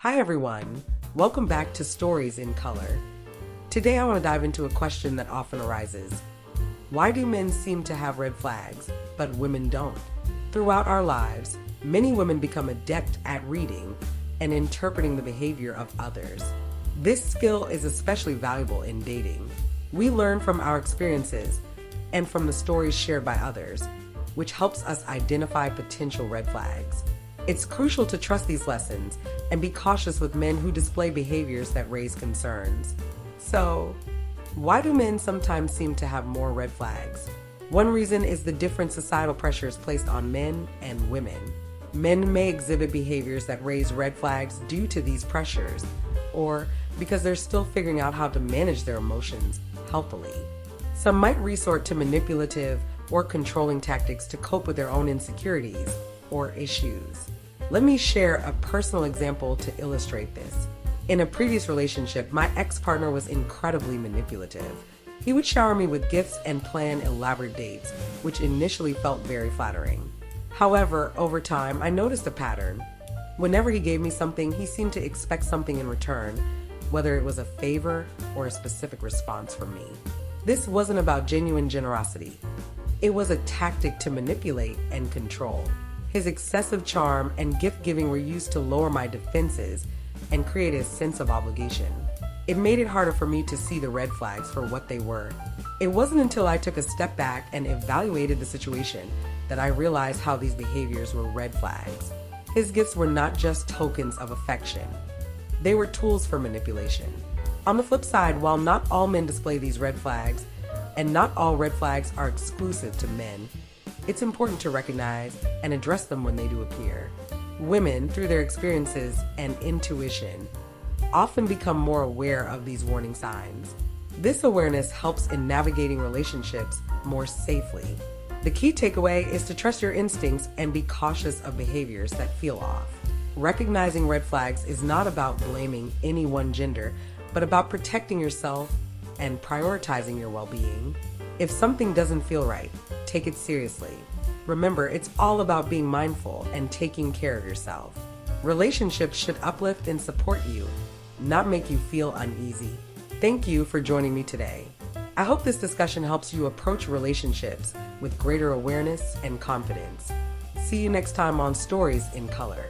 Hi everyone, welcome back to Stories in Color. Today I want to dive into a question that often arises. Why do men seem to have red flags, but women don't? Throughout our lives, many women become adept at reading and interpreting the behavior of others. This skill is especially valuable in dating. We learn from our experiences and from the stories shared by others, which helps us identify potential red flags. It's crucial to trust these lessons and be cautious with men who display behaviors that raise concerns. So, why do men sometimes seem to have more red flags? One reason is the different societal pressures placed on men and women. Men may exhibit behaviors that raise red flags due to these pressures, or because they're still figuring out how to manage their emotions healthily. Some might resort to manipulative or controlling tactics to cope with their own insecurities or issues. Let me share a personal example to illustrate this. In a previous relationship, my ex-partner was incredibly manipulative. He would shower me with gifts and plan elaborate dates, which initially felt very flattering. However, over time, I noticed a pattern. Whenever he gave me something, he seemed to expect something in return, whether it was a favor or a specific response from me. This wasn't about genuine generosity. It was a tactic to manipulate and control. His excessive charm and gift-giving were used to lower my defenses and create a sense of obligation. It made it harder for me to see the red flags for what they were. It wasn't until I took a step back and evaluated the situation that I realized how these behaviors were red flags. His gifts were not just tokens of affection. They were tools for manipulation. On the flip side, while not all men display these red flags, and not all red flags are exclusive to men, it's important to recognize and address them when they do appear. Women, through their experiences and intuition, often become more aware of these warning signs. This awareness helps in navigating relationships more safely. The key takeaway is to trust your instincts and be cautious of behaviors that feel off. Recognizing red flags is not about blaming any one gender, but about protecting yourself and prioritizing your well-being. If something doesn't feel right, take it seriously. Remember, it's all about being mindful and taking care of yourself. Relationships should uplift and support you, not make you feel uneasy. Thank you for joining me today. I hope this discussion helps you approach relationships with greater awareness and confidence. See you next time on Stories in Color.